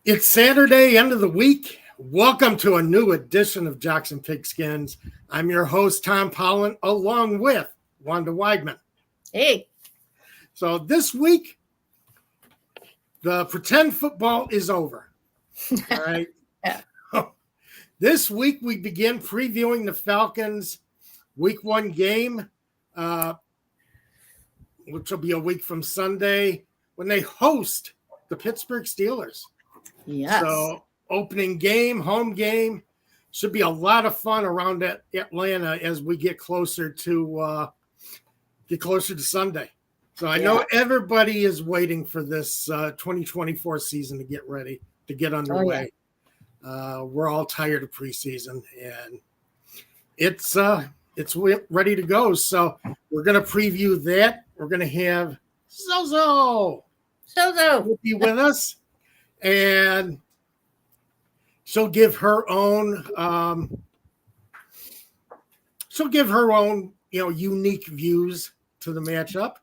It's Saturday, end of the week. Welcome to a new edition of Jocks and Pigskins. I'm your host, Tom Pollen, along with Wanda Weidman. Hey. So this week, the pretend football is over. All right. Yeah. This week, we begin previewing the Falcons' week one game, which will be a week from Sunday when they host the Pittsburgh Steelers. Yes. So opening game, home game, should be a lot of fun around Atlanta as we get closer to Sunday. So I know everybody is waiting for this 2024 season to get ready, to get underway. We're all tired of preseason, and it's ready to go. So we're going to preview that. We're going to have Zozo will be with us. And she'll give her own, unique views to the matchup,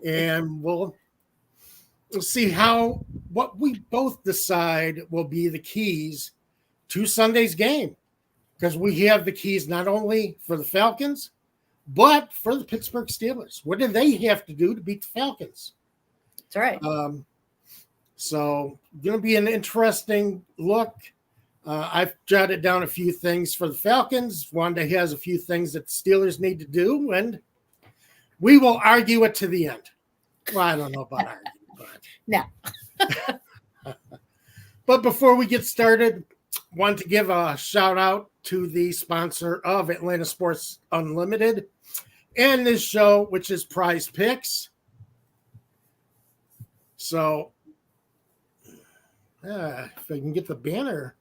and we'll see what we both decide will be the keys to Sunday's game, because we have the keys not only for the Falcons, but for the Pittsburgh Steelers. What do they have to do to beat the Falcons? That's right. So going to be an interesting look. I've jotted down a few things for the Falcons. Wanda has a few things that the Steelers need to do, and we will argue it to the end. Well, I don't know about arguing, but No. But before we get started, want to give a shout out to the sponsor of Atlanta Sports Unlimited and this show, which is Prize Picks. So if I can get the banner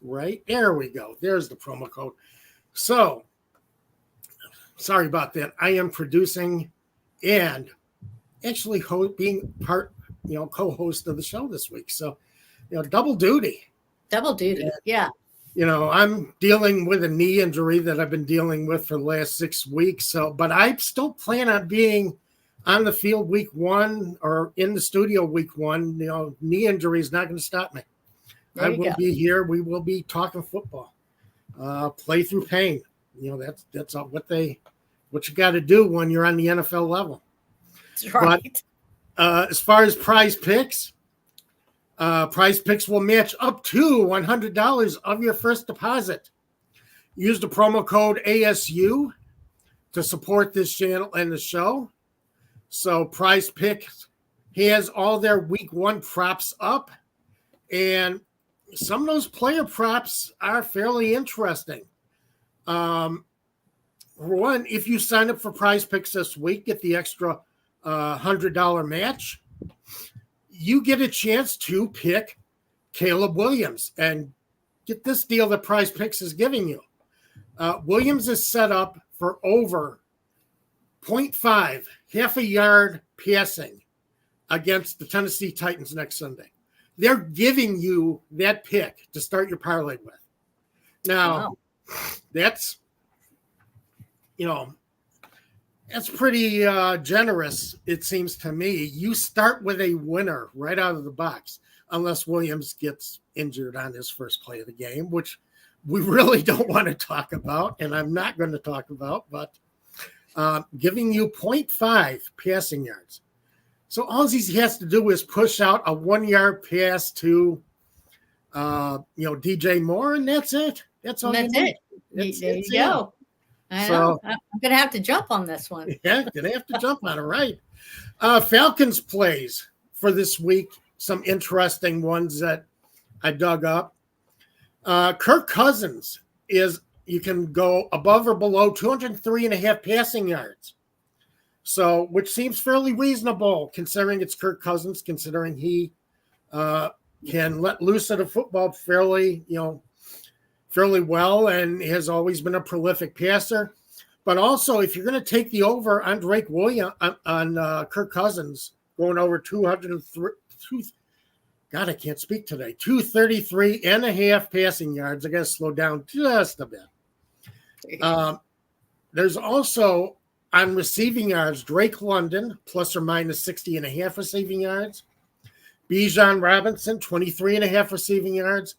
right, there we go. There's the promo code. So, sorry about that. I am producing and actually being co-host of the show this week. So, double duty. Double duty. And, yeah. I'm dealing with a knee injury that I've been dealing with for the last 6 weeks. So, but I still plan on being on the field week one or in the studio week one. Knee injury is not going to stop me. I will be here. We will be talking football, play through pain. That's what you got to do when you're on the NFL level. That's right. But as far as Prize Picks will match up to $100 of your first deposit. Use the promo code ASU to support this channel and the show. So Prize Picks has all their week one props up, and some of those player props are fairly interesting. One, if you sign up for Prize Picks this week, get the extra $100 match, you get a chance to pick Caleb Williams and get this deal that Prize Picks is giving you. Williams is set up for over 0.5, half a yard passing against the Tennessee Titans next Sunday. They're giving you that pick to start your parlay with. Now, that's pretty generous, it seems to me. You start with a winner right out of the box, unless Williams gets injured on his first play of the game, which we really don't want to talk about, and I'm not going to talk about, but giving you 0.5 passing yards. So all he has to do is push out a 1 yard pass to, DJ Moore, and that's it. That's all. That's it. There you go. I know. I'm going to have to jump on this one. Yeah, going to have to jump on it, right? Falcons plays for this week, some interesting ones that I dug up. Kirk Cousins you can go above or below 203.5 passing yards. So, which seems fairly reasonable considering it's Kirk Cousins, considering he can let loose at a football fairly well and has always been a prolific passer. But also, if you're going to take the over on Drake Williams, on Kirk Cousins, going over 203, God, I can't speak today, 233.5 passing yards. I got to slow down just a bit. There's also, on receiving yards, Drake London, plus or minus 60.5 receiving yards. Bijan Robinson, 23.5 receiving yards.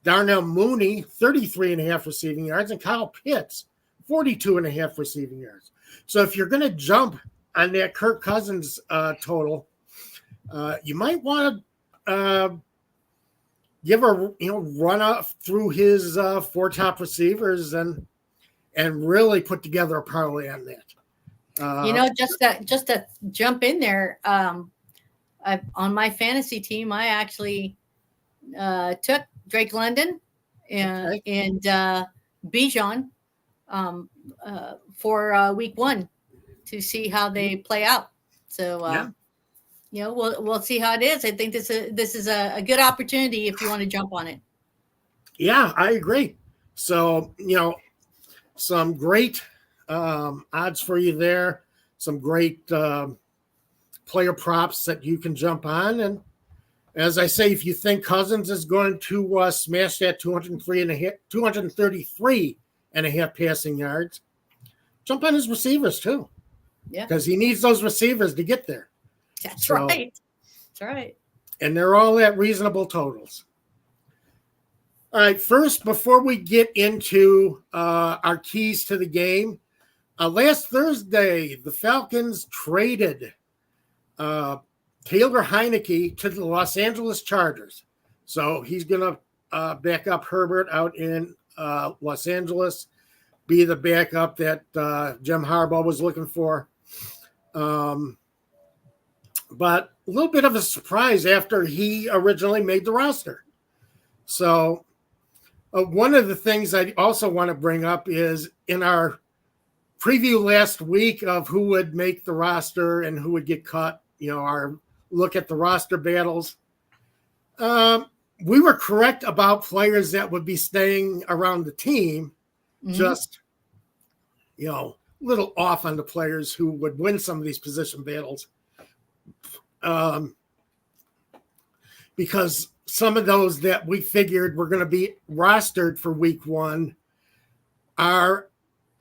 Darnell Mooney, 33.5 receiving yards. And Kyle Pitts, 42.5 receiving yards. So if you're going to jump on that Kirk Cousins total, you might want to give a run up through his 4 top receivers and really put together a parlay on that. Just to jump in there, on my fantasy team, I actually took Drake London and Bijan for week 1 to see how they play out. So we'll see how it is. I think this is a good opportunity if you want to jump on it. Yeah, I agree. So some great odds for you there. Some great player props that you can jump on. And as I say, if you think Cousins is going to smash that 233.5 passing yards, jump on his receivers too. Yeah. Because he needs those receivers to get there. That's right. That's right. And they're all at reasonable totals. All right, first, before we get into our keys to the game, last Thursday, the Falcons traded Taylor Heineke to the Los Angeles Chargers. So he's going to back up Herbert out in Los Angeles, be the backup that Jim Harbaugh was looking for. But a little bit of a surprise after he originally made the roster. So one of the things I also want to bring up is in our preview last week of who would make the roster and who would get cut, our look at the roster battles. We were correct about players that would be staying around the team, just, little off on the players who would win some of these position battles. Because some of those that we figured were going to be rostered for week 1 are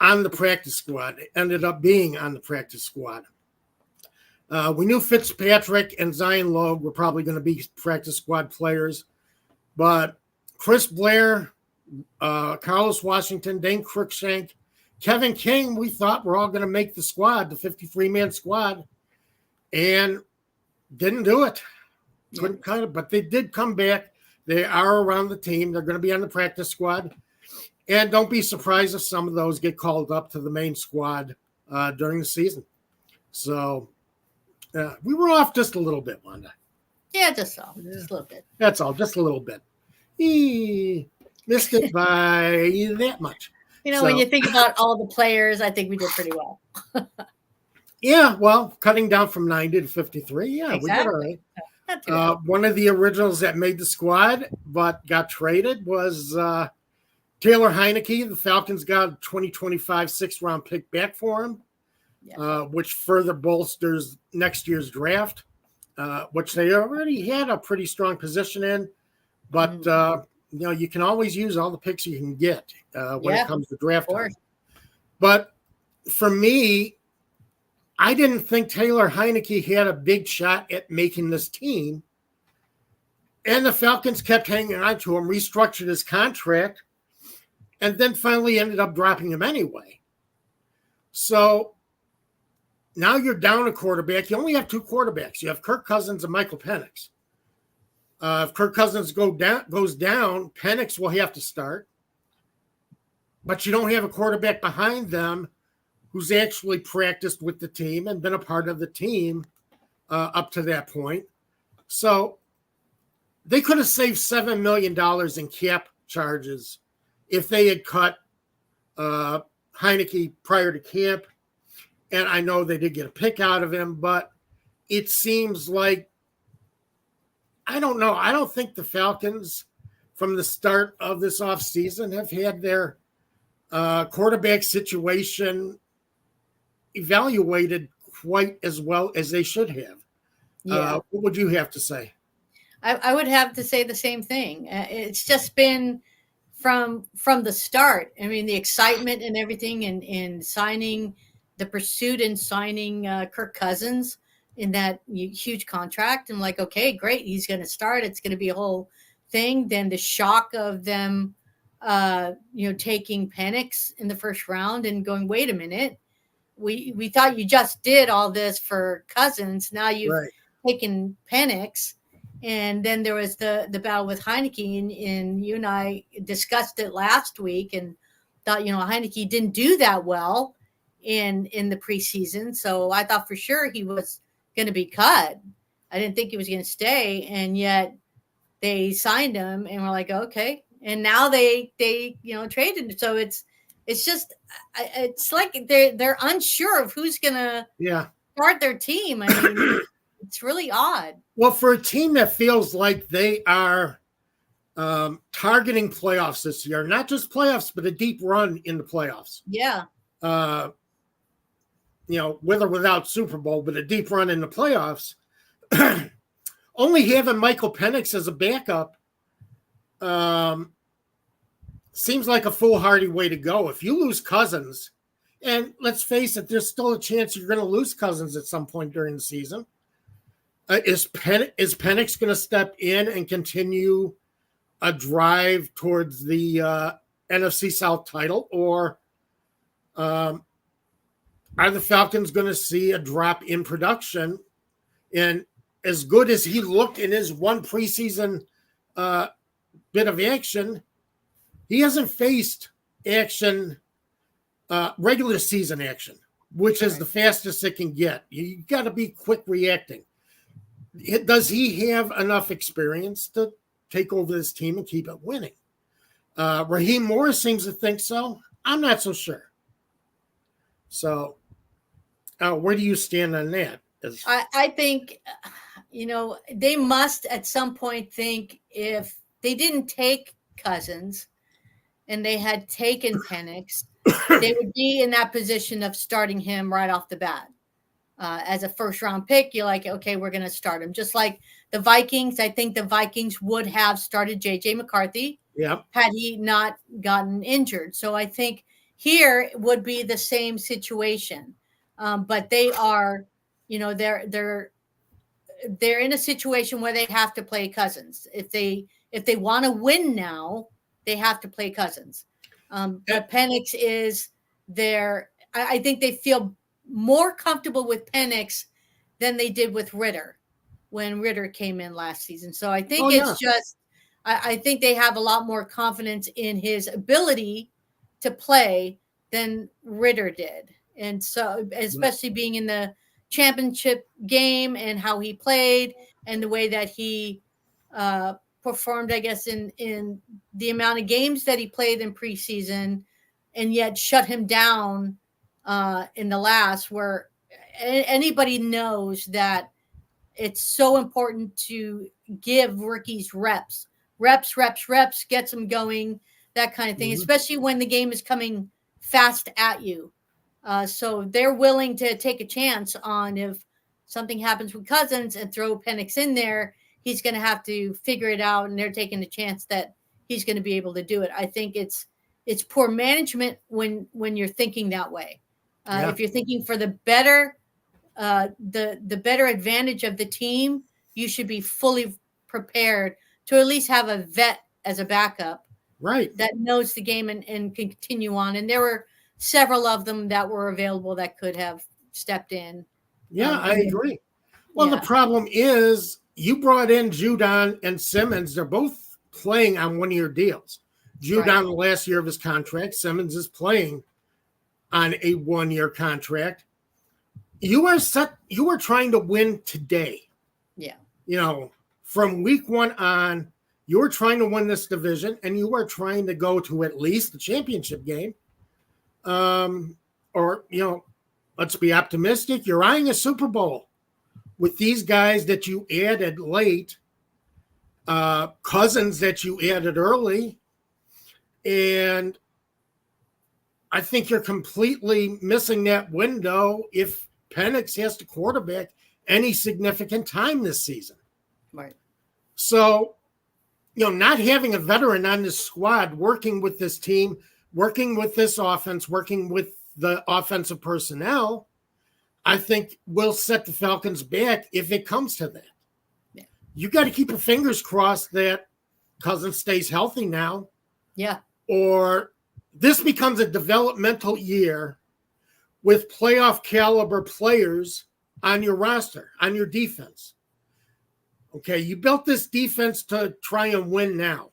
on the practice squad, ended up being on the practice squad. We knew Fitzpatrick and Zion Logue were probably going to be practice squad players, but Chris Blair, Carlos Washington, Dane Cruikshank, Kevin King, we thought were all going to make the squad, the 53-man squad, and didn't do it. Couldn't cut it, but they did come back. They are around the team. They're going to be on the practice squad. And don't be surprised if some of those get called up to the main squad during the season. So we were off just a little bit, Wanda. Yeah, just a little bit. That's all, just a little bit. Missed it by that much. When you think about all the players, I think we did pretty well. Yeah, well, cutting down from 90 to 53. Yeah, exactly. We did all right. One of the originals that made the squad but got traded was Taylor Heineke. The Falcons got a 2025 6th-round pick back for him, which further bolsters next year's draft, which they already had a pretty strong position in. But, you can always use all the picks you can get when it comes to draft time. But for me, I didn't think Taylor Heineke had a big shot at making this team. And the Falcons kept hanging on to him, restructured his contract, and then finally ended up dropping him anyway. So now you're down a quarterback. You only have 2 quarterbacks. You have Kirk Cousins and Michael Penix. If Kirk Cousins goes down, Penix will have to start. But you don't have a quarterback behind them who's actually practiced with the team and been a part of the team up to that point. So they could have saved $7 million in cap charges if they had cut Heineke prior to camp. And I know they did get a pick out of him, but it seems like, I don't know. I don't think the Falcons from the start of this offseason have had their quarterback situation evaluated quite as well as they should have. What would you have to say? I would have to say the same thing. It's just been from the start. I mean, the excitement and everything in signing, the pursuit in signing Kirk Cousins in that huge contract. And like, okay, great, he's going to start. It's going to be a whole thing. Then the shock of them, taking Penix in the first round and going, wait a minute, we thought you just did all this for Cousins. Now you've taken Penix. And then there was the battle with Heineke, and you and I discussed it last week and thought, Heineke didn't do that well in the preseason. So I thought for sure he was going to be cut. I didn't think he was going to stay. And yet they signed him and we're like, okay. And now they traded him. So it's like they're unsure of who's going to start their team. I mean, it's really odd. Well, for a team that feels like they are targeting playoffs this year, not just playoffs, but a deep run in the playoffs. Yeah. With or without Super Bowl, but a deep run in the playoffs. Only having Michael Penix as a backup seems like a foolhardy way to go. If you lose Cousins, and let's face it, there's still a chance you're going to lose Cousins at some point during the season. Is Penix going to step in and continue a drive towards the NFC South title, or are the Falcons going to see a drop in production? And as good as he looked in his one preseason bit of action, he hasn't faced action, regular season action, which is the fastest it can get. You got to be quick reacting. Does he have enough experience to take over this team and keep it winning? Raheem Morris seems to think so. I'm not so sure. So where do you stand on that? I think, they must at some point think if they didn't take Cousins and they had taken Penix, they would be in that position of starting him right off the bat. As a first round pick, you're like, okay, we're going to start him. Just like the Vikings, I think the Vikings would have started JJ McCarthy had he not gotten injured. So I think here it would be the same situation. But they are, they're in a situation where they have to play Cousins. If they want to win now, they have to play Cousins. But Penix is there. I think they feel more comfortable with Penix than they did with Ritter when Ritter came in last season. So I think I think they have a lot more confidence in his ability to play than Ritter did. And so, especially being in the championship game and how he played and the way that he performed, I guess, in the amount of games that he played in preseason, and yet shut him down in the last, where anybody knows that it's so important to give rookies reps, gets them going, that kind of thing, especially when the game is coming fast at you. So they're willing to take a chance on if something happens with Cousins and throw Penix in there, he's going to have to figure it out, and they're taking a chance that he's going to be able to do it. I think it's poor management when you're thinking that way. If you're thinking for the better, the better advantage of the team, you should be fully prepared to at least have a vet as a backup, right? That knows the game and can continue on. And there were several of them that were available that could have stepped in. Yeah, I agree. Well, the problem is you brought in Judon and Simmons. They're both playing on one-year deals. Judon, the last year of his contract. Simmons is playing on a one-year contract. You are trying to win today. Yeah. From week one on, you're trying to win this division, and you are trying to go to at least the championship game. Let's be optimistic. You're eyeing a Super Bowl with these guys that you added late, Cousins that you added early, and I think you're completely missing that window if Penix has to quarterback any significant time this season. Right. So, not having a veteran on this squad, working with this team, working with this offense, working with the offensive personnel, I think will set the Falcons back if it comes to that. Yeah. You got to keep your fingers crossed that Cousins stays healthy now. Yeah. Or this becomes a developmental year with playoff caliber players on your roster, on your defense. Okay, you built this defense to try and win now.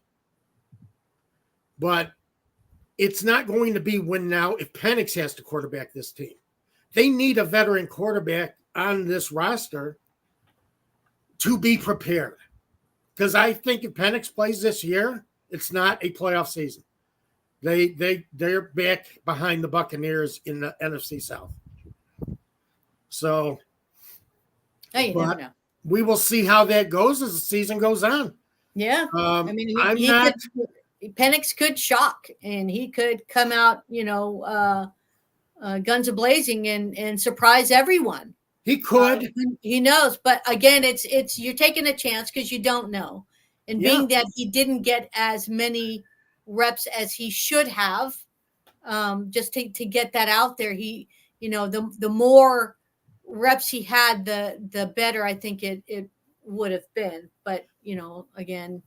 But it's not going to be win now if Penix has to quarterback this team. They need a veteran quarterback on this roster to be prepared. Because I think if Penix plays this year, it's not a playoff season. They're back behind the Buccaneers in the NFC South. So, Hey, you never know. we will see how that goes as the season goes on. Yeah, I mean, Penix could shock, and he could come out, guns a blazing and surprise everyone. He could. He knows, but again, it's you're taking a chance because you don't know, and being that he didn't get as many reps as he should have, just to get that out there. He, the more reps he had, the better I think it would have been. But again,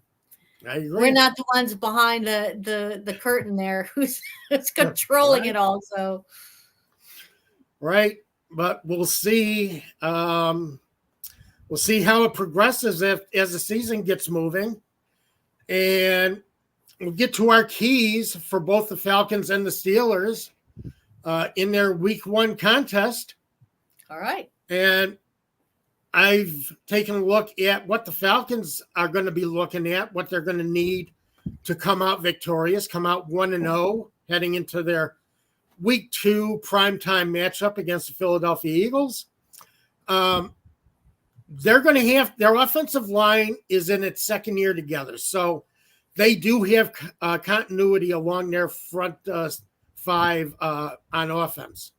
I agree. We're not the ones behind the curtain there who's controlling it all. So, right, but we'll see. We'll see how it progresses as the season gets moving, and we'll get to our keys for both the Falcons and the Steelers in their Week 1 contest. All right. And I've taken a look at what the Falcons are going to be looking at, what they're going to need to come out victorious, come out 1-0, heading into their Week 2 primetime matchup against the Philadelphia Eagles. They're going to have their offensive line is in its second year together. So they do have continuity along their front five on offense.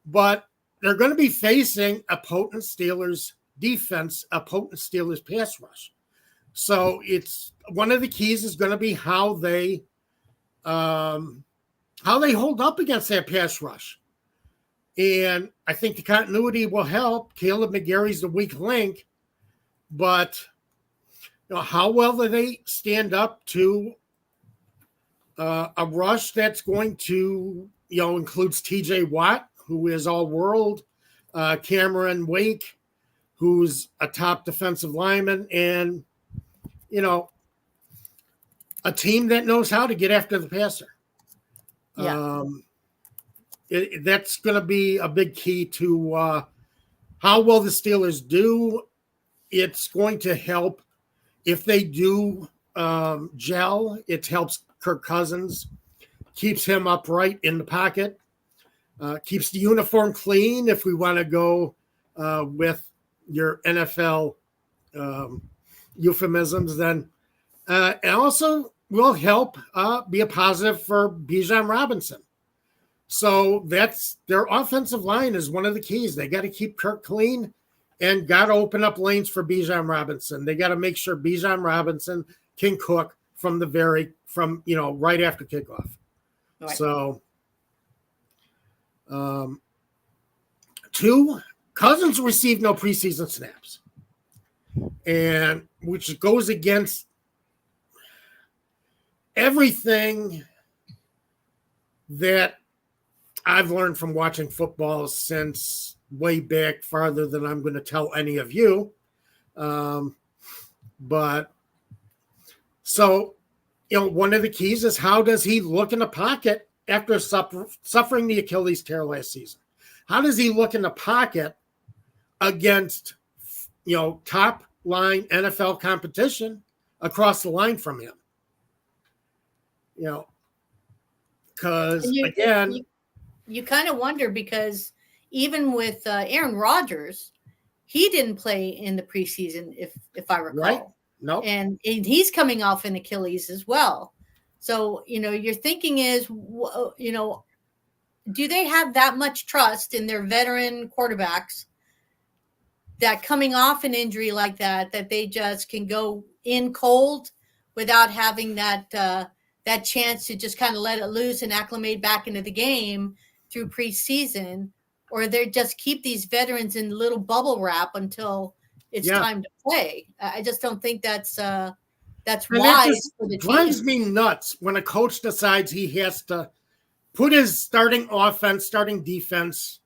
But they're going to be facing a potent Steelers defense, a potent Steelers pass rush. So it's one of the keys is going to be how they hold up against that pass rush. And I think the continuity will help. Caleb McGarry's the weak link, but how well do they stand up to a rush that's going to, includes TJ Watt, who is all-world, Cameron Wake, who's a top defensive lineman, and, a team that knows how to get after the passer. Yeah. That's going to be a big key to how well the Steelers do. It's going to help if they do gel. It helps Kirk Cousins, keeps him upright in the pocket, keeps the uniform clean if we want to go with your NFL euphemisms. Then and also will help be a positive for Bijan Robinson. So that's their offensive line is one of the keys. They got to keep Kirk clean and got to open up lanes for Bijan Robinson. They got to make sure Bijan Robinson can cook from right after kickoff. Right. So, 2, Cousins received no preseason snaps, and which goes against everything that I've learned from watching football since way back farther than I'm going to tell any of you. But so, one of the keys is how does he look in the pocket after suffering the Achilles tear last season? How does he look in the pocket against, top line NFL competition across the line from him? Because again, you kind of wonder because even with Aaron Rodgers, he didn't play in the preseason, if I recall. Right. No. And he's coming off an Achilles as well. So, your thinking is, do they have that much trust in their veteran quarterbacks that coming off an injury like that they just can go in cold without having that chance to just kind of let it loose and acclimate back into the game through preseason? or they just keep these veterans in little bubble wrap until it's time to play. I just don't think that's wise for the drives team. me nuts when a coach decides he has to put his starting offense, starting defense,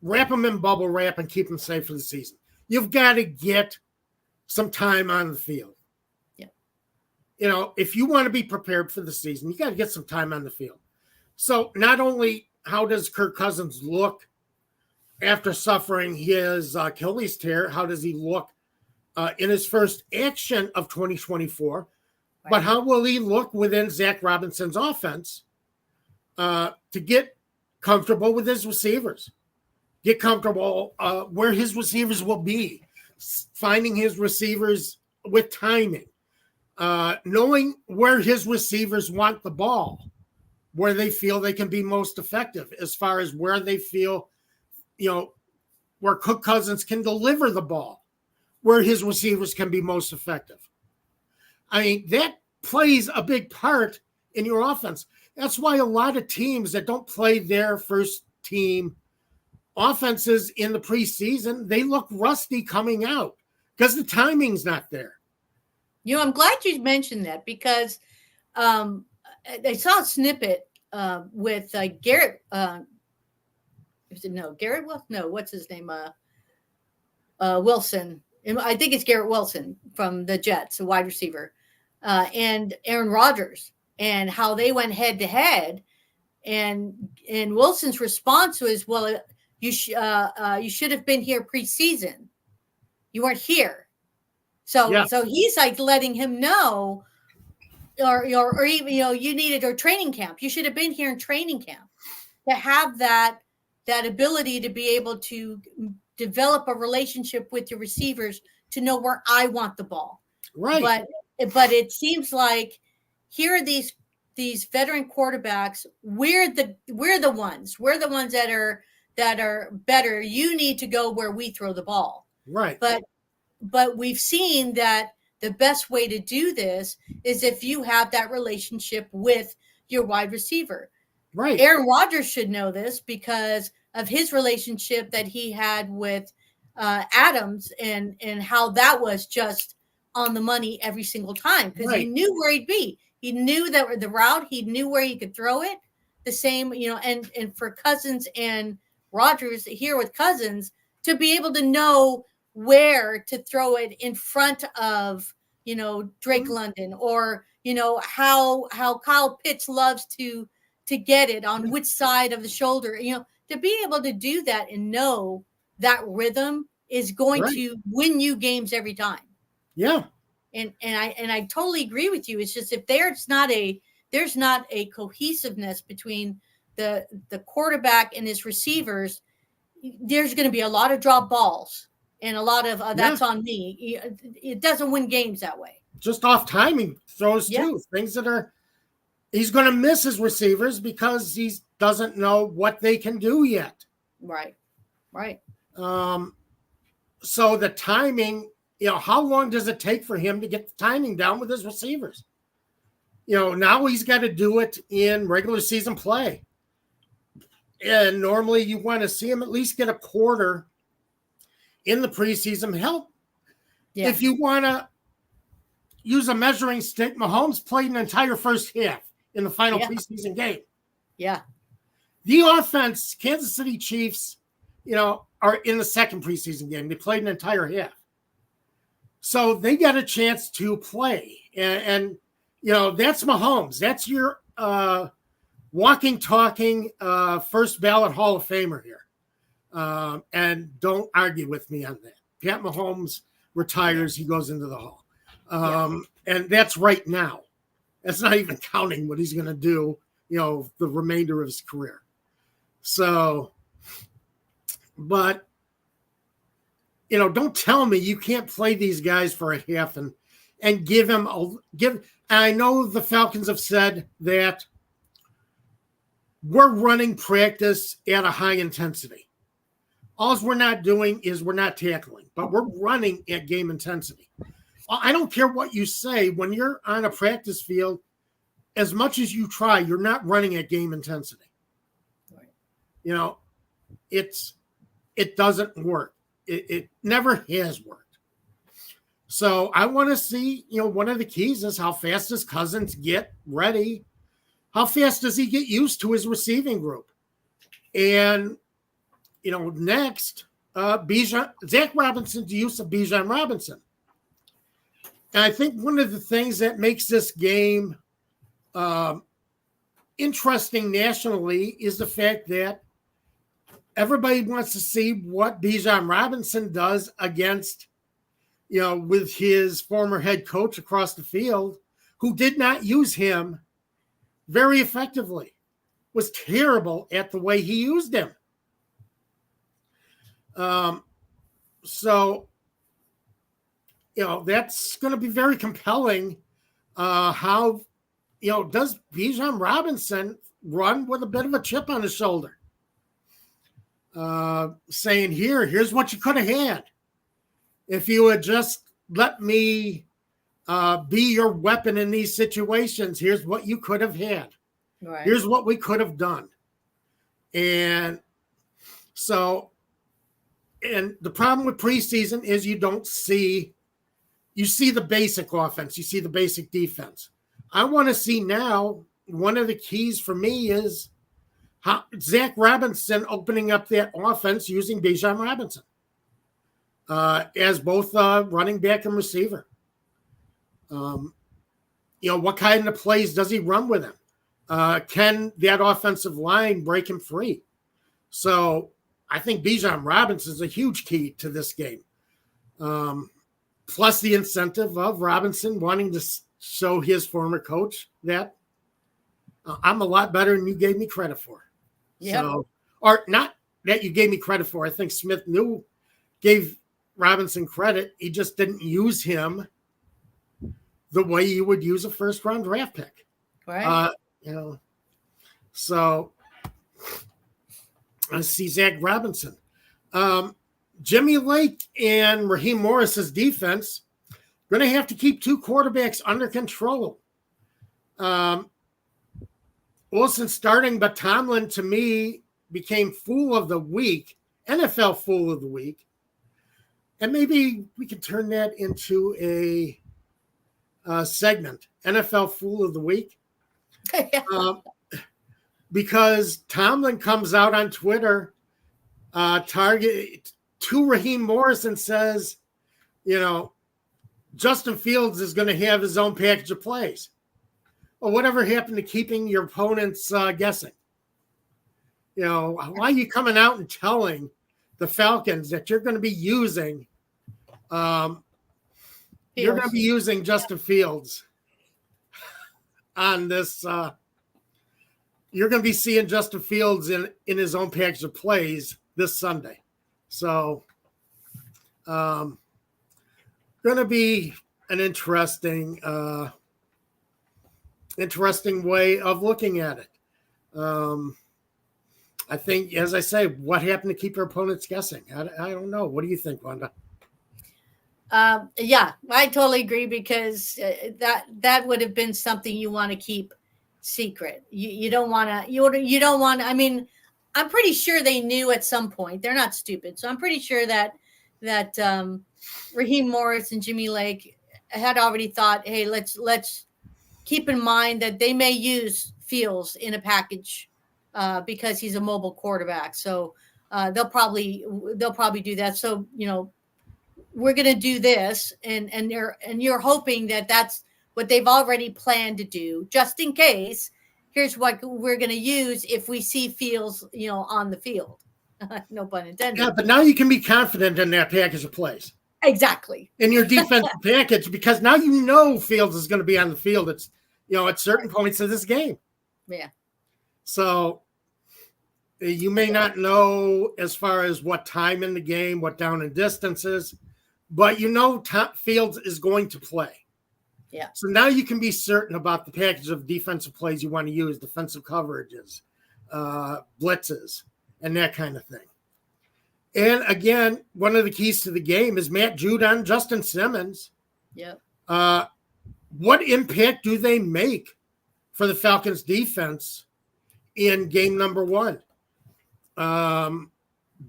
wrap them in bubble wrap and keep them safe for the season. You've got to get some time on the field. Yeah. If you want to be prepared for the season, you got to get some time on the field. So not only how does Kirk Cousins look after suffering his Achilles tear, how does he look in his first action of 2024, but how will he look within Zach Robinson's offense to get comfortable with his receivers, get comfortable where his receivers will be, finding his receivers with timing, knowing where his receivers want the ball, where they feel they can be most effective as far as where they feel, where Kirk Cousins can deliver the ball, where his receivers can be most effective. I mean, that plays a big part in your offense. That's why a lot of teams that don't play their first team offenses in the preseason, they look rusty coming out because the timing's not there. I'm glad you mentioned that because I saw a snippet with Garrett. Garrett? No, what's his name? Wilson. I think it's Garrett Wilson from the Jets, a wide receiver, and Aaron Rodgers, and how they went head to head. And Wilson's response was, "Well, you should have been here preseason. You weren't here." So he's like letting him know, or even you needed a training camp. You should have been here in training camp to have that ability to be able to develop a relationship with your receivers to know where I want the ball. Right. But it seems like here are these veteran quarterbacks. We're the ones that are better. You need to go where we throw the ball. Right. But we've seen that the best way to do this is if you have that relationship with your wide receiver. Right. Aaron Rodgers should know this because of his relationship that he had with Adams and how that was just on the money every single time because he knew where he'd be. He knew that the route, he knew where he could throw it. The same, and for Cousins and Rodgers here with Cousins to be able to know where to throw it in front of, Drake London or, how Kyle Pitts loves to get it on which side of the shoulder, to be able to do that and know that rhythm is going to win you games every time. Yeah. And I totally agree with you. It's just if there's not a cohesiveness between the quarterback and his receivers, there's going to be a lot of drop balls and a lot of that's on me. It doesn't win games that way. Just off timing throws too. Things that he's going to miss his receivers because he doesn't know what they can do yet. Right. So the timing, how long does it take for him to get the timing down with his receivers? Now he's got to do it in regular season play. And normally you want to see him at least get a quarter in the preseason help. Yeah. If you want to use a measuring stick, Mahomes played an entire first half in the final preseason game. Yeah. The offense, Kansas City Chiefs, are in the second preseason game. They played an entire half. So they got a chance to play. And that's Mahomes. That's your walking, talking first ballot Hall of Famer here. And don't argue with me on that. Pat Mahomes retires. He goes into the Hall. And that's right now. That's not even counting what he's going to do, the remainder of his career. So, but, don't tell me you can't play these guys for a half and give him I know the Falcons have said that we're running practice at a high intensity. All we're not doing is we're not tackling, but we're running at game intensity. I don't care what you say. When you're on a practice field, as much as you try, you're not running at game intensity. Right. it doesn't work. It never has worked. So I want to see, one of the keys is how fast does Cousins get ready? How fast does he get used to his receiving group? And, next, Zach Robinson's use of Bijan Robinson. And I think one of the things that makes this game interesting nationally is the fact that everybody wants to see what Bijan Robinson does against, with his former head coach across the field, who did not use him very effectively, was terrible at the way he used him. So, that's going to be very compelling. How, does Bijan Robinson run with a bit of a chip on his shoulder? Saying, here's what you could have had. If you had just let me be your weapon in these situations, here's what you could have had. Right. Here's what we could have done. And so, and the problem with preseason is you see the basic offense, you see the basic defense. I want to see now, one of the keys for me is how Zach Robinson opening up that offense using Bijan Robinson as both running back and receiver. What kind of plays does he run with him? Can that offensive line break him free? So I think Bijan Robinson is a huge key to this game. Plus the incentive of Robinson wanting to show his former coach that I'm a lot better than you gave me credit for. Yeah. So, or not that you gave me credit for. I think Smith gave Robinson credit. He just didn't use him the way you would use a first-round draft pick. Right. So I see Zach Robinson. Jimmy Lake and Raheem Morris's defense going to have to keep two quarterbacks under control. Wilson starting, but Tomlin, to me, became Fool of the Week, NFL Fool of the Week. And maybe we can turn that into a segment, NFL Fool of the Week. Because Tomlin comes out on Twitter, target to Raheem Morris and says, Justin Fields is going to have his own package of plays. Well, whatever happened to keeping your opponents guessing? Why are you coming out and telling the Falcons that you're going to be using Justin Fields on this? You're going to be seeing Justin Fields in his own package of plays this Sunday. So, going to be an interesting way of looking at it. I think, as I say, what happened to keep your opponents guessing? I don't know. What do you think, Wanda? Yeah, I totally agree, because that would have been something you want to keep secret. You don't want to. You don't want. I mean, I'm pretty sure they knew at some point. They're not stupid, so I'm pretty sure that Raheem Morris and Jimmy Lake had already thought, hey, let's keep in mind that they may use Fields in a package because he's a mobile quarterback. So they'll probably do that. So we're going to do this, and you're hoping that that's what they've already planned to do, just in case. Here's what we're going to use if we see Fields, on the field. No pun intended. Yeah, but now you can be confident in that package of plays. Exactly. In your defensive package, because now Fields is going to be on the field. It's at certain points of this game. Yeah. So you may not know as far as what time in the game, what down and distances, but Fields is going to play. Yeah. So now you can be certain about the package of defensive plays you want to use, defensive coverages, blitzes, and that kind of thing. And again, one of the keys to the game is Matt Judon, Justin Simmons. Yep. What impact do they make for the Falcons defense in game number one?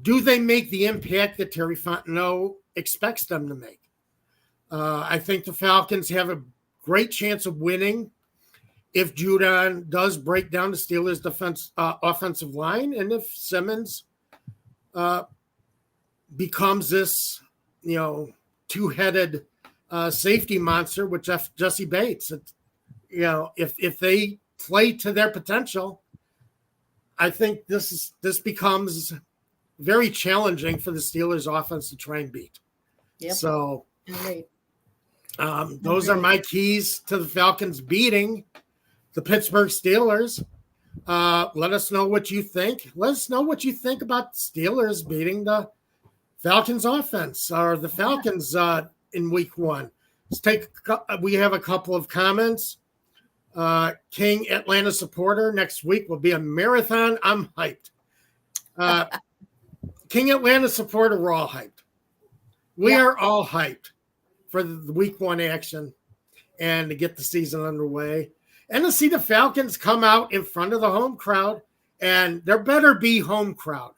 do they make the impact that Terry Fontenot expects them to make? I think the Falcons have a great chance of winning if Judon does break down the Steelers' offensive line, and if Simmons becomes this, two-headed safety monster with Jesse Bates. If they play to their potential, I think this becomes very challenging for the Steelers' offense to try and beat. Yep. So Great. Those are my keys to the Falcons beating the Pittsburgh Steelers. Let us know what you think. Let us know what you think about the Steelers beating the Falcons offense or the Falcons in week 1. We have a couple of comments. King Atlanta supporter, next week will be a marathon. I'm hyped. King Atlanta supporter, we're all hyped. We are all hyped for the week 1 action and to get the season underway and to see the Falcons come out in front of the home crowd, and there better be home crowd.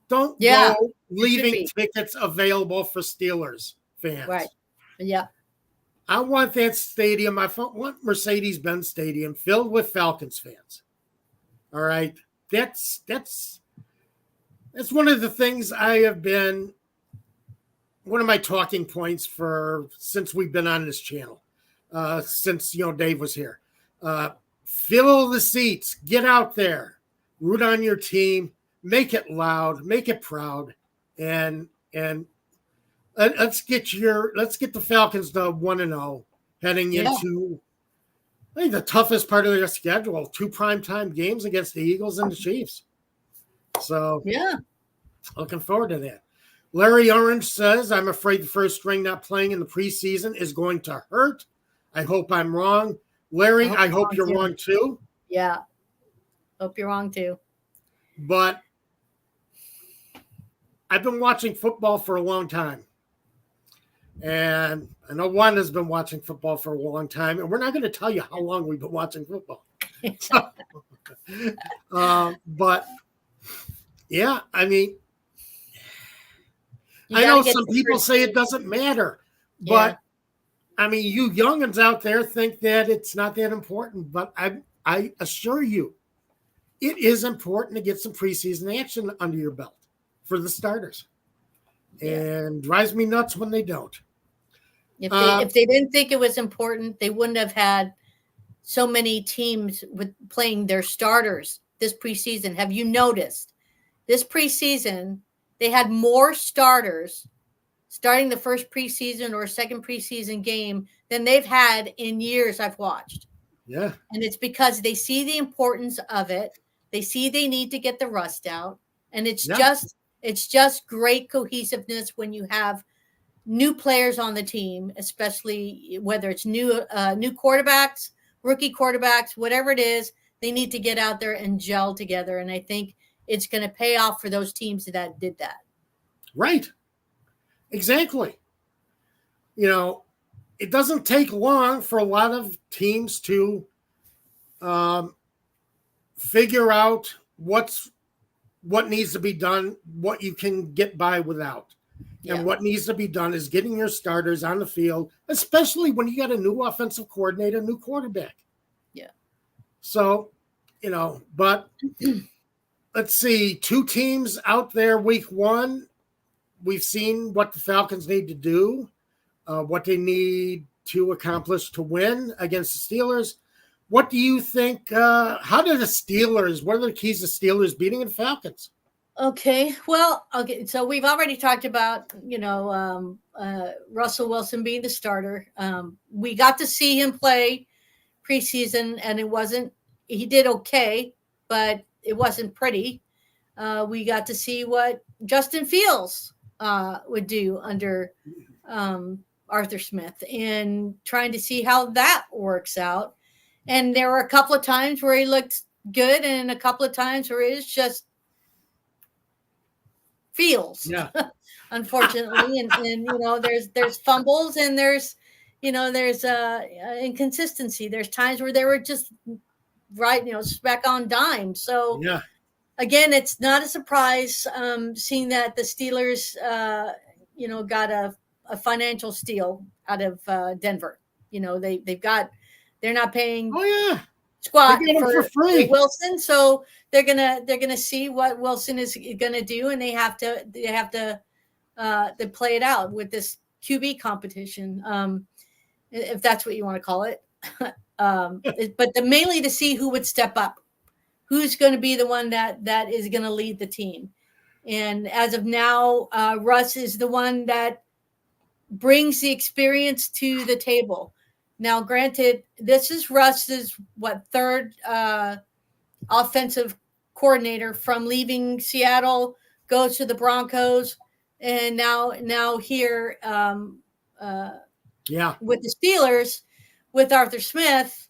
Don't go leaving tickets available for Steelers fans. Right. Yeah. I want that stadium. I want Mercedes-Benz Stadium filled with Falcons fans. All right. That's one of the things I have been one of my talking points since we've been on this channel, since Dave was here. Fill the seats, get out there, root on your team, make it loud, make it proud, and let's get the Falcons to 1-0 heading into I think the toughest part of their schedule, 2 primetime games against the Eagles and the Chiefs. So looking forward to that. Larry Orange says, I'm afraid the first string not playing in the preseason is going to hurt. I hope I'm wrong. Larry, I hope you're wrong too. Yeah. Hope you're wrong too. But I've been watching football for a long time. And I know Juan has been watching football for a long time. And we're not going to tell you how long we've been watching football. But, yeah, I mean, I know some people say it doesn't matter. But, I mean, you youngins out there think that it's not that important. But I assure you, it is important to get some preseason action under your belt for the starters. And drives me nuts when they don't. If they didn't think it was important, they wouldn't have had so many teams with playing their starters this preseason. Have you noticed this preseason they had more starters starting the first preseason or second preseason game than they've had in years I've watched? Yeah. And it's because they see the importance of it. They see they need to get the rust out. And it's just great cohesiveness when you have new players on the team, especially whether it's new quarterbacks, rookie quarterbacks, whatever it is, they need to get out there and gel together. And I think it's going to pay off for those teams that did that. Right. Exactly. It doesn't take long for a lot of teams to figure out what needs to be done, what you can get by without. And what needs to be done is getting your starters on the field, especially when you got a new offensive coordinator, new quarterback. Yeah. So, but let's see, 2 teams out there week 1. We've seen what the Falcons need to do, what they need to accomplish to win against the Steelers. What do you think? What are the keys to Steelers beating the Falcons? Okay. Well, so we've already talked about, Russell Wilson being the starter. We got to see him play preseason, and he did okay, but it wasn't pretty. We got to see what Justin Fields would do under Arthur Smith and trying to see how that works out. And there were a couple of times where he looked good and a couple of times where it's just Fields, unfortunately. and there's fumbles and there's inconsistency. There's times where they were just right, back on dime. So again, it's not a surprise seeing that the Steelers, got a financial steal out of Denver. They're not paying Oh yeah, they squat got him for for free. Wilson, so they're gonna see what Wilson is gonna do, and they have to play it out with this QB competition, if that's what you want to call it. But mainly to see who would step up, who's going to be the one that is going to lead the team. And as of now, Russ is the one that brings the experience to the table. Now, granted, this is Russ's third offensive coordinator from leaving Seattle, goes to the Broncos, and now here with the Steelers with Arthur Smith.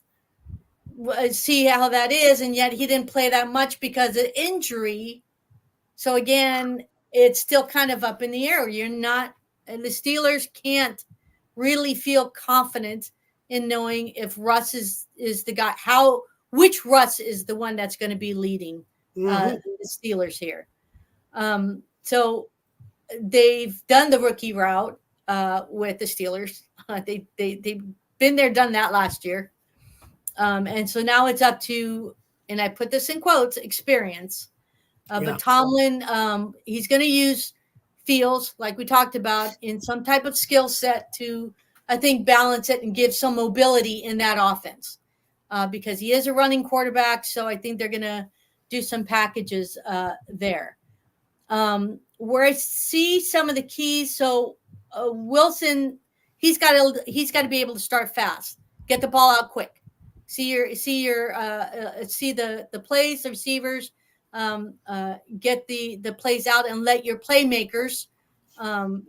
See how that is, and yet he didn't play that much because of injury. So again, it's still kind of up in the air. And the Steelers can't really feel confident in knowing if Russ is the guy. Which Russ is the one that's going to be leading the Steelers here? So they've done the rookie route with the Steelers. They've been there, done that last year. And so now it's up to, and I put this in quotes, experience. But Tomlin, he's going to use Fields, like we talked about, in some type of skill set to, I think, balance it and give some mobility in that offense. Because he is a running quarterback, so I think they're going to do some packages there. Where I see some of the keys, so Wilson, he's got to be able to start fast, get the ball out quick. See the plays, the receivers, get the plays out, and let your playmakers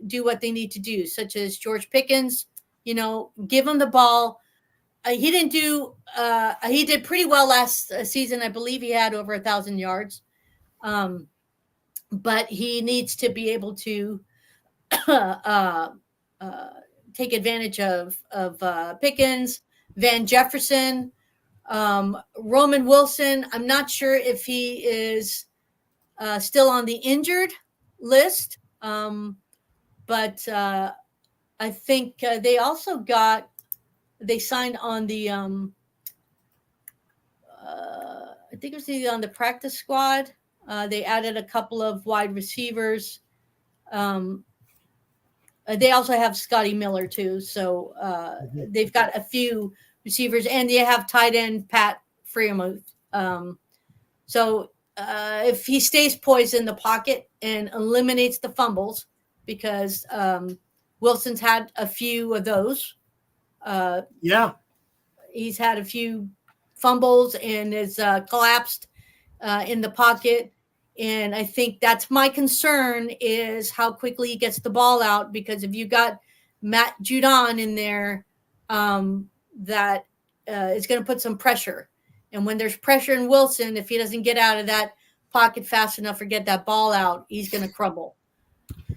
do what they need to do, such as George Pickens. Give him the ball. He did pretty well last season. I believe he had over 1,000 yards, but he needs to be able to take advantage of Pickens. Van Jefferson, Roman Wilson. I'm not sure if he is still on the injured list, but I think they also they signed on the I think it was either on the practice squad. They added a couple of wide receivers. They also have Scotty Miller too, so they've got a few receivers, and they have tight end Pat Freiermuth. So if he stays poised in the pocket and eliminates the fumbles, because Wilson's had a few of those. He's had a few fumbles and is collapsed in the pocket. And I think that's my concern, is how quickly he gets the ball out, because if you got Matt Judon in there, that is going to put some pressure. And when there's pressure in Wilson, if he doesn't get out of that pocket fast enough or get that ball out, he's going to crumble.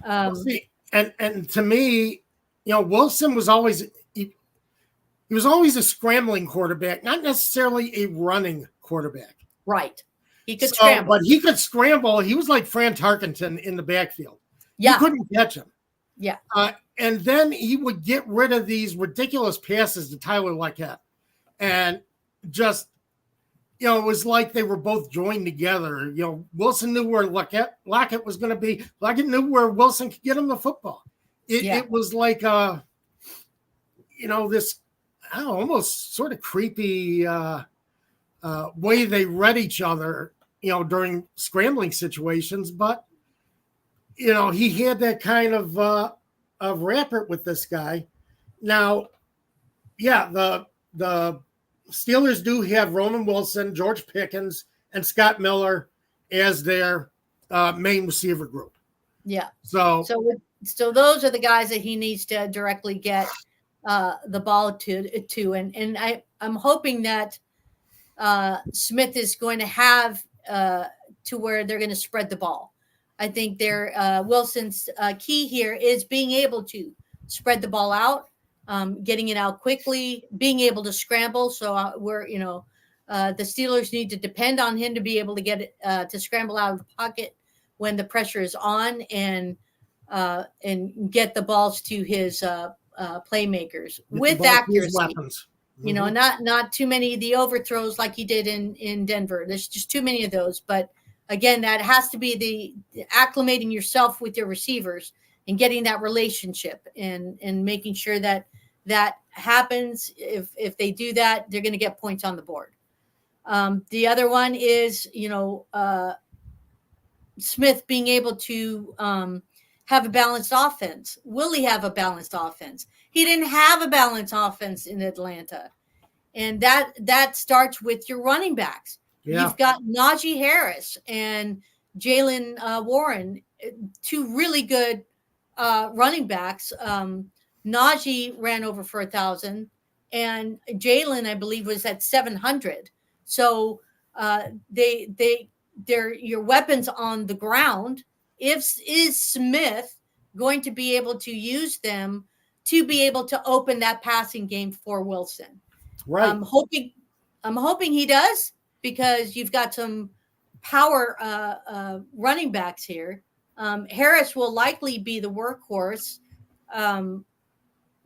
And to me, Wilson was always he was always a scrambling quarterback, not necessarily a running quarterback. Right. He could scramble. But he could scramble. He was like Fran Tarkenton in the backfield. Yeah. You couldn't catch him. Yeah. And then he would get rid of these ridiculous passes to Tyler Lockett. And just, it was like they were both joined together. Wilson knew where Lockett was going to be. Lockett knew where Wilson could get him the football. It was like, this almost sort of creepy way they read each other, during scrambling situations. But, he had that kind of rapport with this guy. Now, the Steelers do have Roman Wilson, George Pickens, and Scott Miller as their main receiver group. Yeah. So those are the guys that he needs to directly get the ball to. And I'm hoping that Smith is going to have to where they're going to spread the ball. I think Wilson's key here is being able to spread the ball out, getting it out quickly, being able to scramble. So we're The Steelers need to depend on him to be able to get to scramble out of the pocket when the pressure is on, and get the balls to his playmakers with accuracy. Weapons. You know, not too many of the overthrows like he did in Denver. There's just too many of those. But again, that has to be the acclimating yourself with your receivers and getting that relationship and making sure that happens. If they do that, they're going to get points on the board. The other one is, Smith being able to have a balanced offense. Will he have a balanced offense? He didn't have a balanced offense in Atlanta. And that starts with your running backs. Yeah. You've got Najee Harris and Jaylen Warren, two really good running backs. Najee ran over for 1,000, and Jaylen, I believe, was at 700. So they're your weapons on the ground. Is Smith going to be able to use them to be able to open that passing game for Wilson? Right. I'm hoping he does, because you've got some power running backs here. Harris will likely be the workhorse,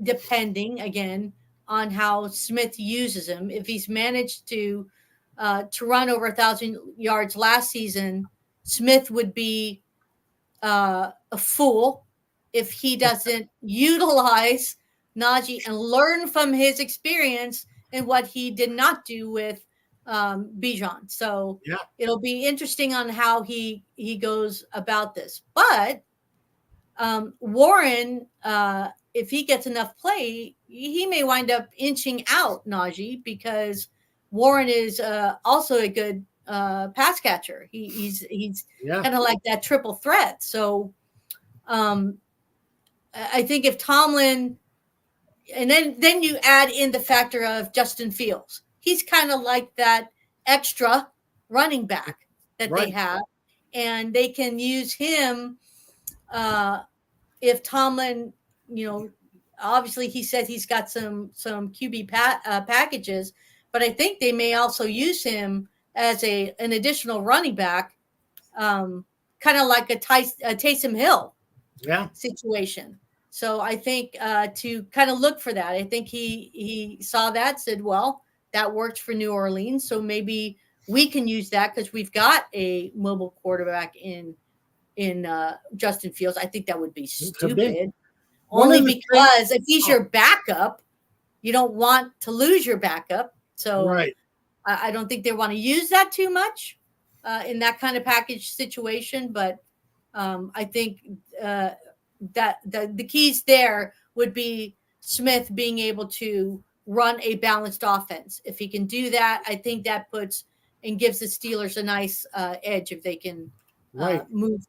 depending again on how Smith uses him. If he's managed to run over 1,000 yards last season, Smith would be a fool if he doesn't utilize Najee and learn from his experience and what he did not do with Bijan. So it'll be interesting on how he goes about this. But Warren, if he gets enough play, he may wind up inching out Najee, because Warren is also a good pass catcher. He's kind of like that triple threat. So I think if Tomlin, and then you add in the factor of Justin Fields, he's kind of like that extra running back that they have, and they can use him if Tomlin, obviously he said he's got some QB packages, but I think they may also use him as an additional running back, kind of like a Taysom Hill situation. So I think to kind of look for that, I think he saw that, said, well, that worked for New Orleans, so maybe we can use that because we've got a mobile quarterback in Justin Fields. I think that would be stupid. Only because if he's your backup, you don't want to lose your backup. So I don't think they want to use that too much in that kind of package situation. But I think that the keys there would be Smith being able to run a balanced offense. If he can do that, I think that puts and gives the Steelers a nice edge if they can move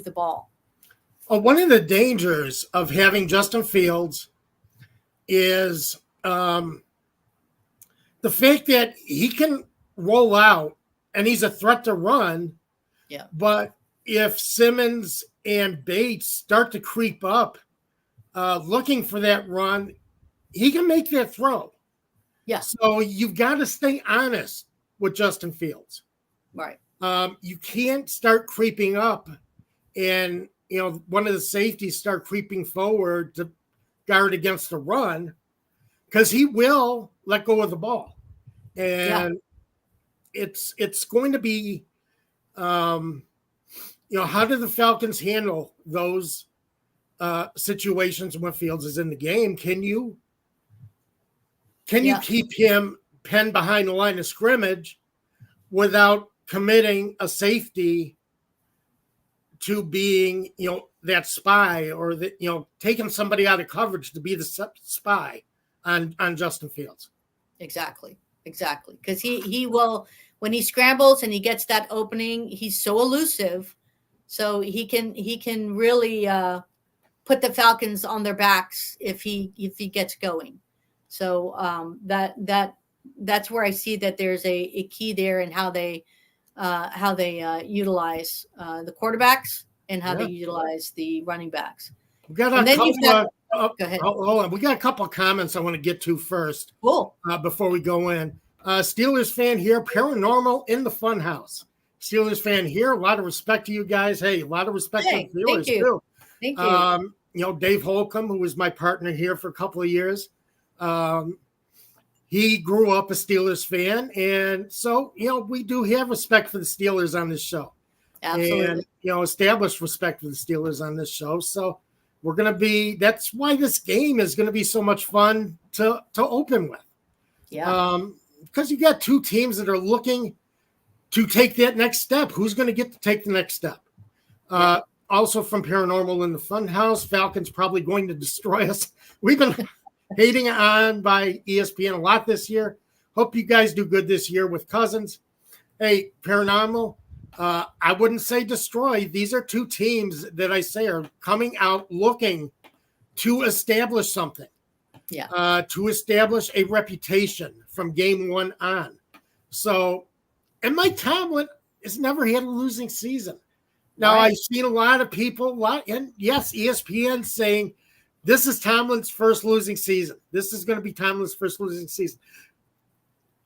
the ball. One of the dangers of having Justin Fields is the fact that he can roll out and he's a threat to run. Yeah. But if Simmons and Bates start to creep up looking for that run, he can make that throw. Yeah. So you've got to stay honest with Justin Fields. Right. You can't start creeping up and, one of the safeties start creeping forward to guard against the run, because he will let go of the ball. And it's going to be, how do the Falcons handle those situations when Fields is in the game? Can you keep him pinned behind the line of scrimmage without committing a safety to being, that spy, or that, taking somebody out of coverage to be the spy on Justin Fields? Exactly. Because he will, when he scrambles and he gets that opening, he's so elusive. So he can really put the Falcons on their backs if he gets going. So that's where I see that there's a key there in how they utilize the quarterbacks and how they utilize the running backs. We got go ahead. Hold on. We got a couple of comments I want to get to first. Cool. Before we go in. Steelers fan here, paranormal in the funhouse. Steelers fan here, a lot of respect to you guys. Hey, a lot of respect to the viewers too. Thank you. Dave Holcomb, who was my partner here for a couple of years, he grew up a Steelers fan, and so we do have respect for the Steelers on this show. Absolutely. And established respect for the Steelers on this show. So we're going to be. That's why this game is going to be so much fun to open with. Yeah. Because you got two teams that are looking to take that next step. Who's going to get to take the next step? Also from Paranormal in the Funhouse, Falcons probably going to destroy us. We've been hating on by ESPN a lot this year. Hope you guys do good this year with Cousins. Hey, Paranormal, I wouldn't say destroy. These are two teams that I say are coming out looking to establish something. Yeah. To establish a reputation from game one on. So, and Mike Tomlin has never had a losing season. Now, Right. I've seen a lot of people, and yes, ESPN saying this is Tomlin's first losing season. This is going to be Tomlin's first losing season.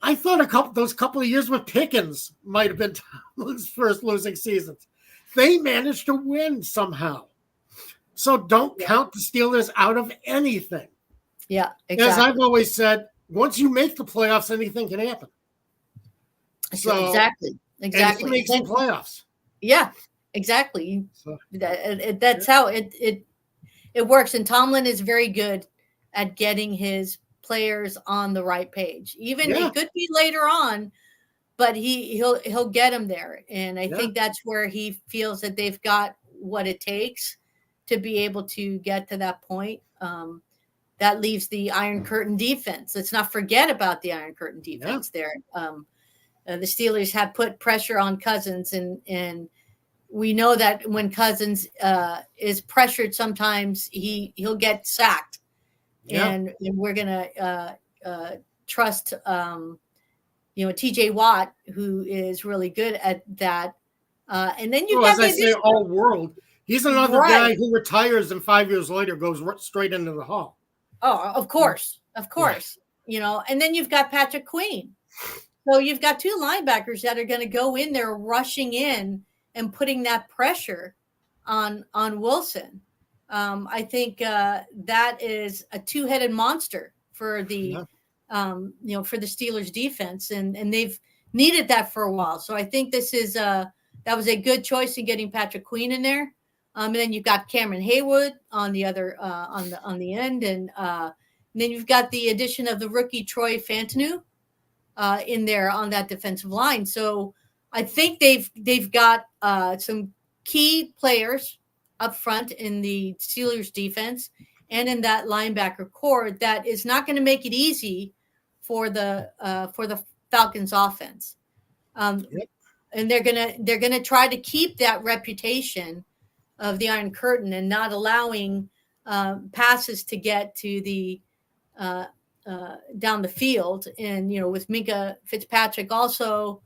I thought those couple of years with Pickens might have been Tomlin's first losing seasons. They managed to win somehow. So don't count the Steelers out of anything. Yeah, exactly. As I've always said, once you make the playoffs, anything can happen. So exactly. And he makes the playoffs. Yeah, exactly. So, That's how it works. And Tomlin is very good at getting his players on the right page. Even it could be later on, but he'll get them there. And I think that's where he feels that they've got what it takes to be able to get to that point. That leaves the Iron Curtain defense. Let's not forget about the Iron Curtain defense there. The Steelers have put pressure on Cousins, and we know that when Cousins is pressured, sometimes he'll get sacked. And we're gonna trust TJ Watt, who is really good at that. And then you got, as I say, all world. He's another guy who retires and 5 years later goes straight into the Hall. Oh, of course. And then you've got Patrick Queen. So you've got two linebackers that are going to go in there rushing in and putting that pressure on Wilson. I think that is a two-headed monster for the for the Steelers defense, and they've needed that for a while. So I think this is that was a good choice in getting Patrick Queen in there. And then you've got Cameron Haywood on the other on the end, and then you've got the addition of the rookie Troy Fantanu in there on that defensive line. So I think they've got some key players up front in the Steelers defense and in that linebacker core that is not going to make it easy for the Falcons offense. And they're gonna try to keep that reputation of the Iron Curtain and not allowing passes to get to the down the field. And with Minka Fitzpatrick also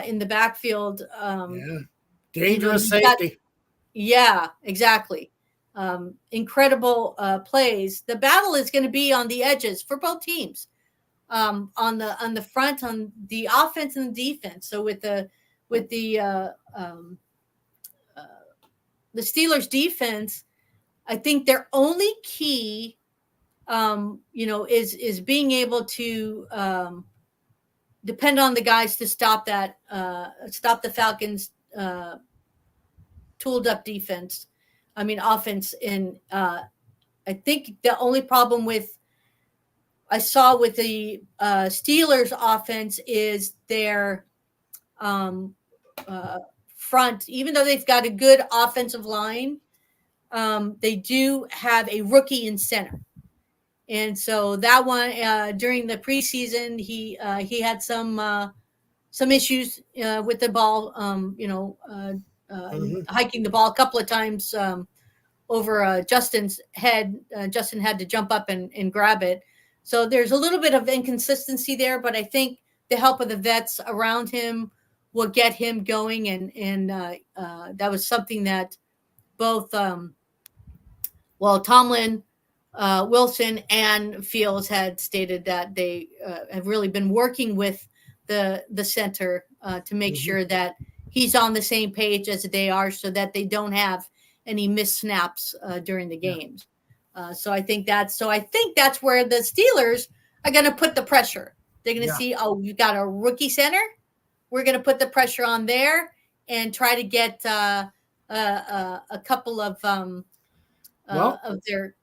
in the backfield, dangerous safety. Exactly. Incredible plays. The battle is going to be on the edges for both teams, on the front, on the offense and the defense. So with the Steelers defense, I think their only key, is being able to depend on the guys to stop the Falcons' tooled up defense. Offense. And I think the only problem I saw with the Steelers offense is their front. Even though they've got a good offensive line, they do have a rookie in center. And so that one during the preseason, he had some issues with the ball, hiking the ball a couple of times over Justin's head. Justin had to jump up and grab it. So there's a little bit of inconsistency there, but I think the help of the vets around him will get him going. And that was something that both, Tomlin, Wilson, and Fields had stated that they have really been working with the center to make Mhm. sure that he's on the same page as they are, so that they don't have any missed snaps during the Yeah. games. So I think that's where the Steelers are going to put the pressure. They're going to Yeah. see, oh, you got a rookie center. We're going to put the pressure on there and try to get a couple Well, of their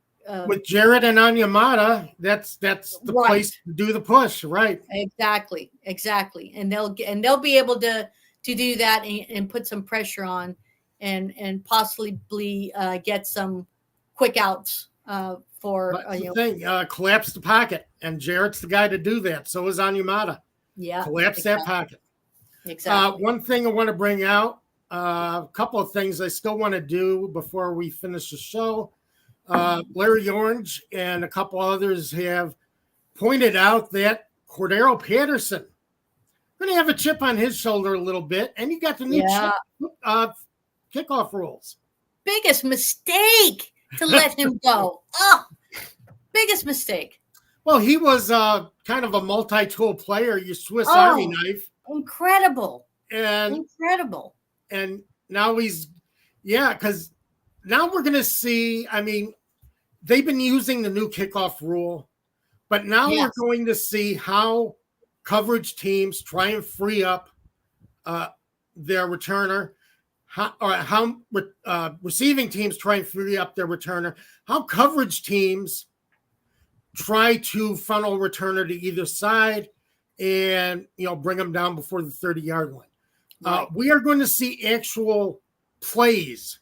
with Jarrett and Anyamata, that's the right. place to do the push, right? Exactly, and they'll be able to do that and put some pressure on, and possibly get some quick outs for That's the thing. Collapse the pocket, and Jarrett's the guy to do that. So is Anyamata. yeah, Collapse that pocket. exactly. One thing I want to bring out, a couple of things I still want to do before we finish the show. Larry Orange and a couple others have pointed out that Cordero Patterson going to have a chip on his shoulder a little bit, and he got the new kickoff rules. Biggest mistake to let him go. Oh, biggest mistake. Well, he was kind of a multi-tool player, you Swiss Army knife. Incredible. And incredible. And now because now we're going to see, I mean, they've been using the new kickoff rule, but now we're going to see how coverage teams try and free up their returner, how receiving teams try and free up their returner, how coverage teams try to funnel returner to either side and, bring them down before the 30-yard line. Right. We are going to see actual plays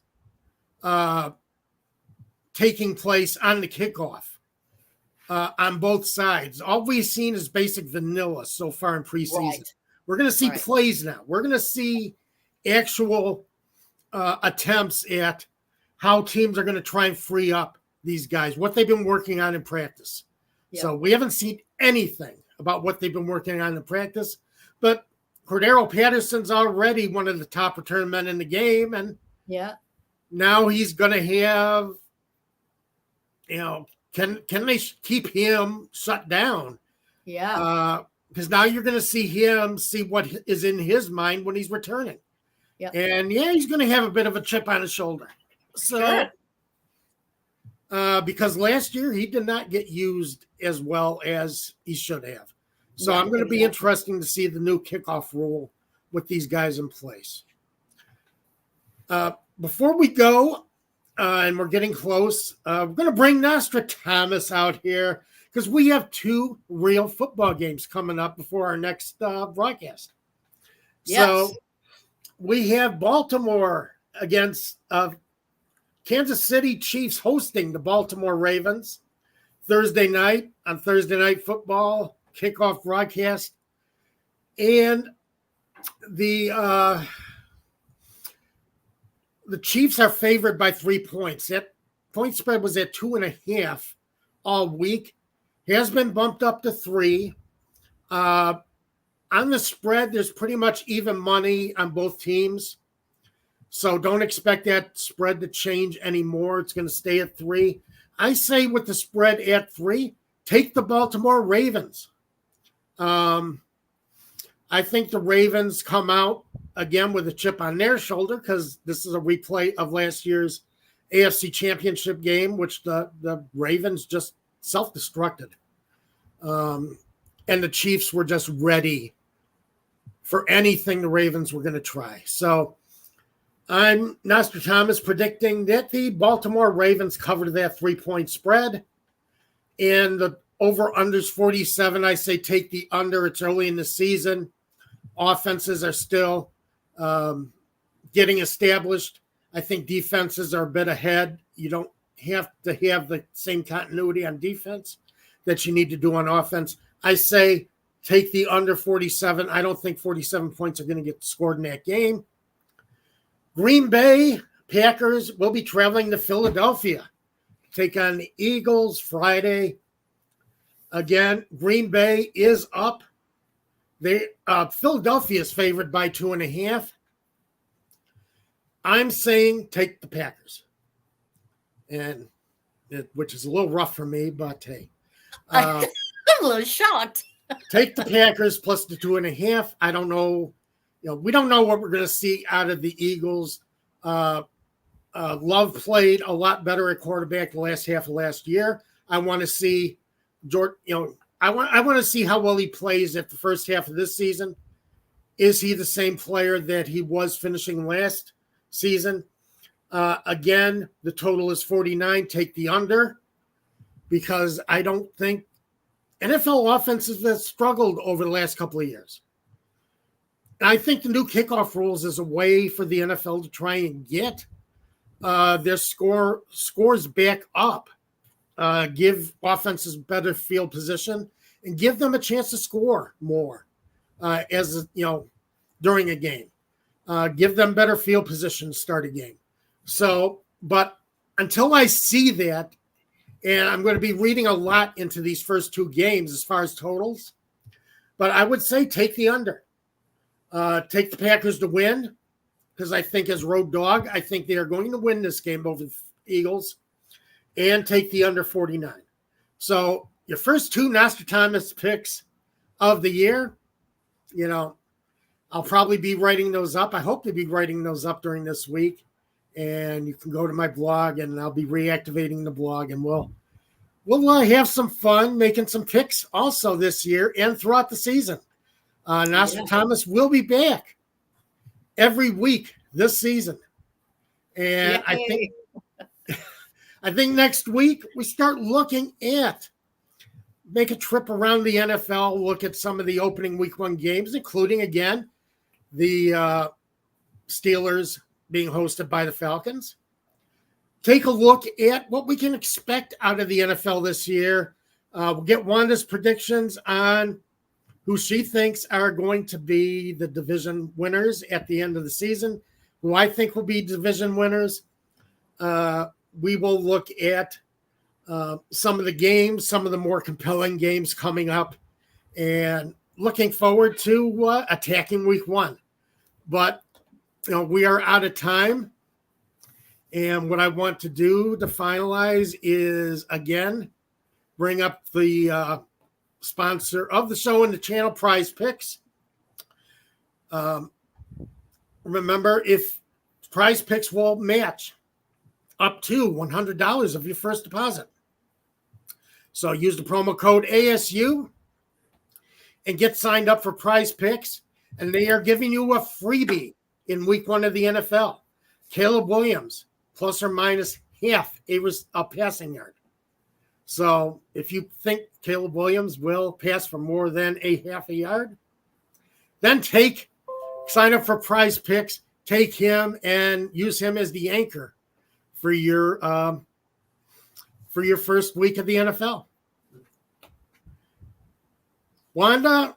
taking place on the kickoff on both sides. All we've seen is basic vanilla so far in preseason. Right. We're going to see plays now. We're going to see actual attempts at how teams are going to try and free up these guys, what they've been working on in practice. Yeah. So we haven't seen anything about what they've been working on in practice, but Cordero Patterson's already one of the top return men in the game, and now he's going to have, can they keep him shut down? Yeah. Because now you're going to see what is in his mind when he's returning. Yeah. And he's going to have a bit of a chip on his shoulder. So, because last year he did not get used as well as he should have. So I'm going to be interesting to see the new kickoff rule with these guys in place. Before we go, and we're getting close, we're going to bring Nostradamus out here because we have 2 real football games coming up before our next broadcast. Yes. So we have Baltimore against Kansas City Chiefs hosting the Baltimore Ravens Thursday night on Thursday Night Football kickoff broadcast. And the Chiefs are favored by 3 points. That point spread was at 2.5 all week. Has been bumped up to 3. On the spread, there's pretty much even money on both teams. So don't expect that spread to change anymore. It's going to stay at 3. I say with the spread at 3, take the Baltimore Ravens. I think the Ravens come out again with a chip on their shoulder because this is a replay of last year's AFC Championship game, which the Ravens just self-destructed. And the Chiefs were just ready for anything the Ravens were going to try. So I'm Nostradamus predicting that the Baltimore Ravens cover that 3-point spread. And the over-under's 47. I say take the under. It's early in the season. Offenses are still getting established. I think defenses are a bit ahead. You don't have to have the same continuity on defense that you need to do on offense. I say take the under 47. I don't think 47 points are going to get scored in that game. Green Bay Packers will be traveling to Philadelphia to take on the Eagles Friday. Again, Green Bay is up. Philadelphia is favored by 2.5. I'm saying take the Packers, which is a little rough for me, but hey, I'm a little shocked. Take the Packers plus the 2.5. I don't know. We don't know what we're going to see out of the Eagles. Love played a lot better at quarterback the last half of last year. I want to see Jordan. I want to see how well he plays at the first half of this season. Is he the same player that he was finishing last season? Again, the total is 49. Take the under, because I don't think NFL offenses have struggled over the last couple of years. I think the new kickoff rules is a way for the NFL to try and get their scores back up, give offenses better field position, and give them a chance to score more during a game. Give them better field position to start a game. So, but until I see that, and I'm going to be reading a lot into these first two games as far as totals, but I would say take the under. Take the Packers to win, because I think as road dog, I think they are going to win this game over the Eagles, and take the under 49. So your first two Nostradamus picks of the year, I'll probably be writing those up. I hope to be writing those up during this week. And you can go to my blog, and I'll be reactivating the blog, and we'll have some fun making some picks also this year and throughout the season. Nostradamus will be back every week this season. And I think next week we start looking at make a trip around the NFL, look at some of the opening week 1 games, including, again, the Steelers being hosted by the Falcons. Take a look at what we can expect out of the NFL this year. We'll get Wanda's predictions on who she thinks are going to be the division winners at the end of the season, who I think will be division winners. We will look at some of the games, some of the more compelling games coming up, and looking forward to attacking week 1. But we are out of time. And what I want to do to finalize is, again, bring up the sponsor of the show and the channel, Prize Picks. Remember, if Prize Picks will match up to $100 of your first deposit. So use the promo code ASU and get signed up for Prize Picks. And they are giving you a freebie in week 1 of the NFL. Caleb Williams, plus or minus half a passing yard. So if you think Caleb Williams will pass for more than a half a yard, then sign up for Prize Picks, take him and use him as the anchor for your first week of the NFL. Wanda,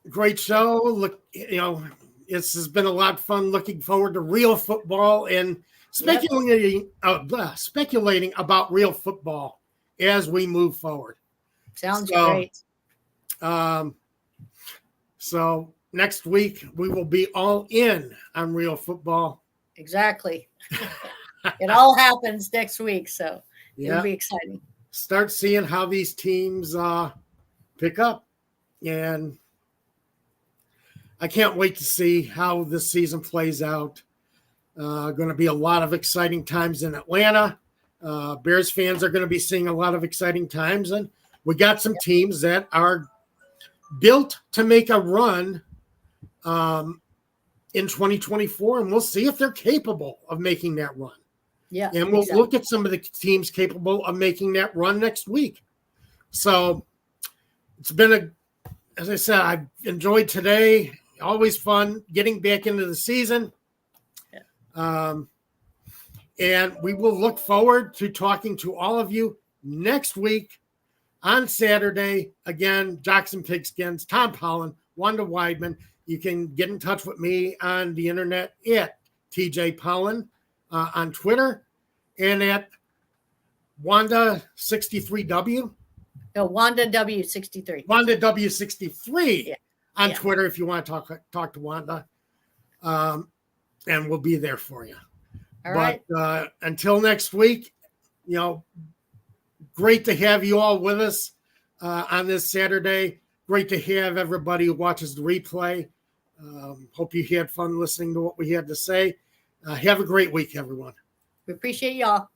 great show. Look, this has been a lot of fun. Looking forward to real football and speculating about real football as we move forward. Sounds great. So next week we will be all in on real football. Exactly. It all happens next week, so it'll be exciting. Start seeing how these teams pick up, and I can't wait to see how this season plays out. Going to be a lot of exciting times in Atlanta. Bears fans are going to be seeing a lot of exciting times, and we got some teams that are built to make a run in 2024, and we'll see if they're capable of making that run. Yeah, and we'll look at some of the teams capable of making that run next week. So it's been as I said, I've enjoyed today. Always fun getting back into the season. And we will look forward to talking to all of you next week on Saturday. Again, Jackson Pigskins, Tom Pollen, Wanda Weidman. You can get in touch with me on the internet at TJ Pollen on Twitter and at Wanda63W. No, Wanda W63. Wanda W63 on Twitter if you want to talk to Wanda. And we'll be there for you. All right. Until next week, great to have you all with us on this Saturday. Great to have everybody who watches the replay. Hope you had fun listening to what we had to say. Have a great week, everyone. We appreciate y'all.